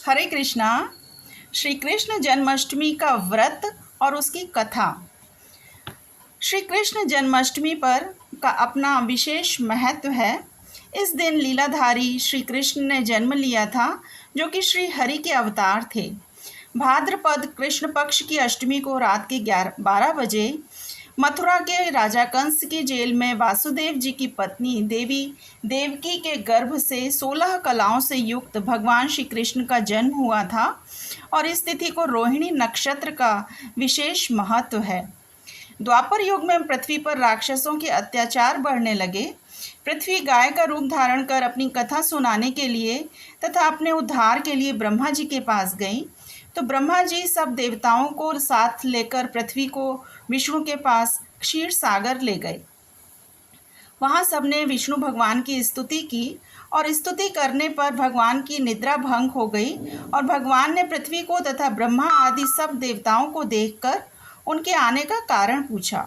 हरे कृष्णा। श्री कृष्ण जन्माष्टमी का व्रत और उसकी कथा। श्री कृष्ण जन्माष्टमी पर का अपना विशेष महत्व है। इस दिन लीलाधारी श्री कृष्ण ने जन्म लिया था, जो कि श्री हरि के अवतार थे। भाद्रपद कृष्ण पक्ष की अष्टमी को रात के 12 बजे मथुरा के राजा कंस की जेल में वासुदेव जी की पत्नी देवी देवकी के गर्भ से 16 कलाओं से युक्त भगवान श्री कृष्ण का जन्म हुआ था और इस तिथि को रोहिणी नक्षत्र का विशेष महत्व है। द्वापर युग में पृथ्वी पर राक्षसों के अत्याचार बढ़ने लगे। पृथ्वी गाय का रूप धारण कर अपनी कथा सुनाने के लिए तथा अपने उद्धार के लिए ब्रह्मा जी के पास गई। तो ब्रह्मा जी सब देवताओं को साथ लेकर पृथ्वी को विष्णु के पास क्षीर सागर ले गए। वहाँ सबने विष्णु भगवान की स्तुति की और स्तुति करने पर भगवान की निद्रा भंग हो गई और भगवान ने पृथ्वी को तथा ब्रह्मा आदि सब देवताओं को देखकर उनके आने का कारण पूछा।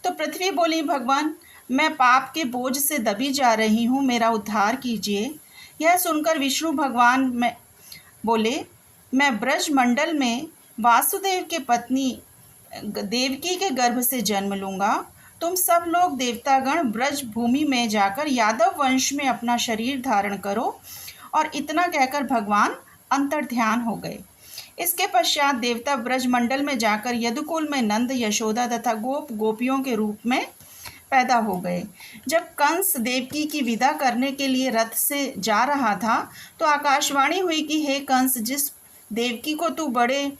तो पृथ्वी बोली, भगवान, मैं पाप के बोझ से दबी जा रही हूँ, मेरा उद्धार कीजिए। यह सुनकर विष्णु भगवान में बोले, मैं ब्रज मंडल में वासुदेव के पत्नी देवकी के गर्भ से जन्म लूँगा। तुम सब लोग देवतागण ब्रज भूमि में जाकर यादव वंश में अपना शरीर धारण करो। और इतना कहकर भगवान अंतर्ध्यान हो गए। इसके पश्चात देवता ब्रज मंडल में जाकर यदुकुल में नंद, यशोदा तथा गोपियों के रूप में पैदा हो गए। जब कंस देवकी की विदा करने के लिए रथ से जा रहा था तो आकाशवाणी हुई कि हे कंस, जिस देवकी को तू बड़े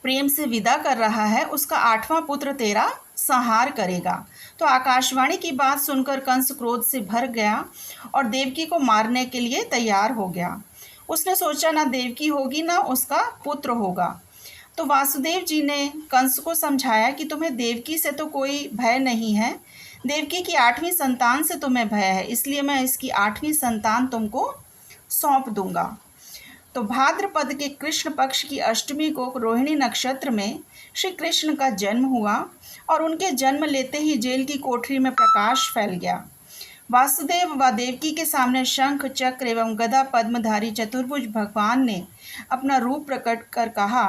प्रेम से विदा कर रहा है, उसका 8वां पुत्र तेरा संहार करेगा। तो आकाशवाणी की बात सुनकर कंस क्रोध से भर गया और देवकी को मारने के लिए तैयार हो गया। उसने सोचा, ना देवकी होगी ना उसका पुत्र होगा। तो वासुदेव जी ने कंस को समझाया कि तुम्हें देवकी से तो कोई भय नहीं है, देवकी की 8वीं संतान से तुम्हें भय है, इसलिए मैं इसकी 8वीं संतान तुमको सौंप दूंगा। तो भाद्रपद के कृष्ण पक्ष की अष्टमी को रोहिणी नक्षत्र में श्री कृष्ण का जन्म हुआ और उनके जन्म लेते ही जेल की कोठरी में प्रकाश फैल गया। वासुदेव व देवकी के सामने शंख, चक्र एवं गदा पद्मधारी चतुर्भुज भगवान ने अपना रूप प्रकट कर कहा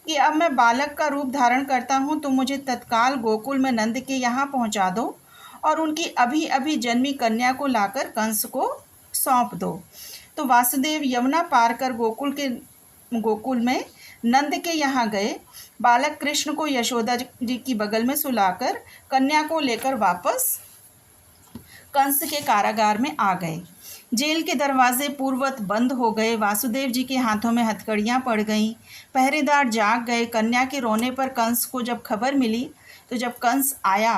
कि अब मैं बालक का रूप धारण करता हूँ, तो मुझे तत्काल गोकुल में नंद के यहाँ पहुँचा दो और उनकी अभी अभी जन्मी कन्या को लाकर कंस को सौंप दो। तो वासुदेव यमुना पार कर गोकुल में नंद के यहाँ गए। बालक कृष्ण को यशोदा जी की बगल में सुलाकर कन्या को लेकर वापस कंस के कारागार में आ गए। जेल के दरवाजे पूर्ववत बंद हो गए। वासुदेव जी के हाथों में हथकड़ियाँ पड़ गईं। पहरेदार जाग गए। कन्या के रोने पर कंस को जब खबर मिली तो जब कंस आया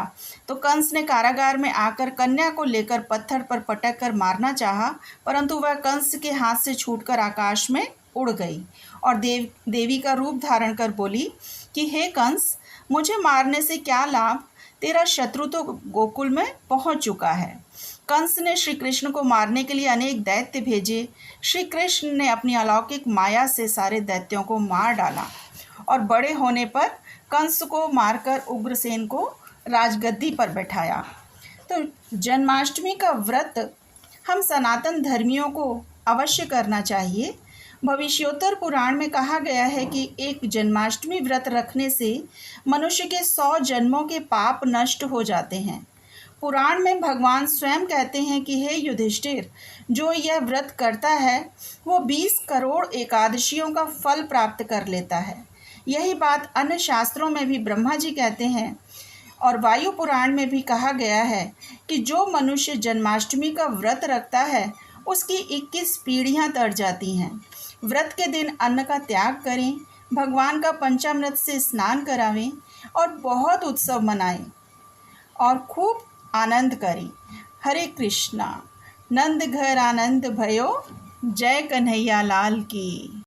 तो कंस ने कारागार में आकर कन्या को लेकर पत्थर पर पटक कर मारना चाहा, परंतु वह कंस के हाथ से छूटकर आकाश में उड़ गई और देवी का रूप धारण कर बोली कि हे कंस, मुझे मारने से क्या लाभ, तेरा शत्रु तो गोकुल में पहुंच चुका है। कंस ने श्री कृष्ण को मारने के लिए अनेक दैत्य भेजे। श्री कृष्ण ने अपनी अलौकिक माया से सारे दैत्यों को मार डाला और बड़े होने पर कंस को मारकर उग्रसेन को राजगद्दी पर बैठाया। तो जन्माष्टमी का व्रत हम सनातन धर्मियों को अवश्य करना चाहिए। भविष्योत्तर पुराण में कहा गया है कि एक जन्माष्टमी व्रत रखने से मनुष्य के 100 जन्मों के पाप नष्ट हो जाते हैं। पुराण में भगवान स्वयं कहते हैं कि हे युधिष्ठिर, जो यह व्रत करता है वो 20 करोड़ एकादशियों का फल प्राप्त कर लेता है। यही बात अन्य शास्त्रों में भी ब्रह्मा जी कहते हैं और वायु पुराण में भी कहा गया है कि जो मनुष्य जन्माष्टमी का व्रत रखता है उसकी 21 पीढ़ियां तर जाती हैं। व्रत के दिन अन्न का त्याग करें, भगवान का पंचामृत से स्नान करावें और बहुत उत्सव मनाएं और खूब आनंद करें। हरे कृष्णा। नंद घर आनंद भयो, जय कन्हैया लाल की।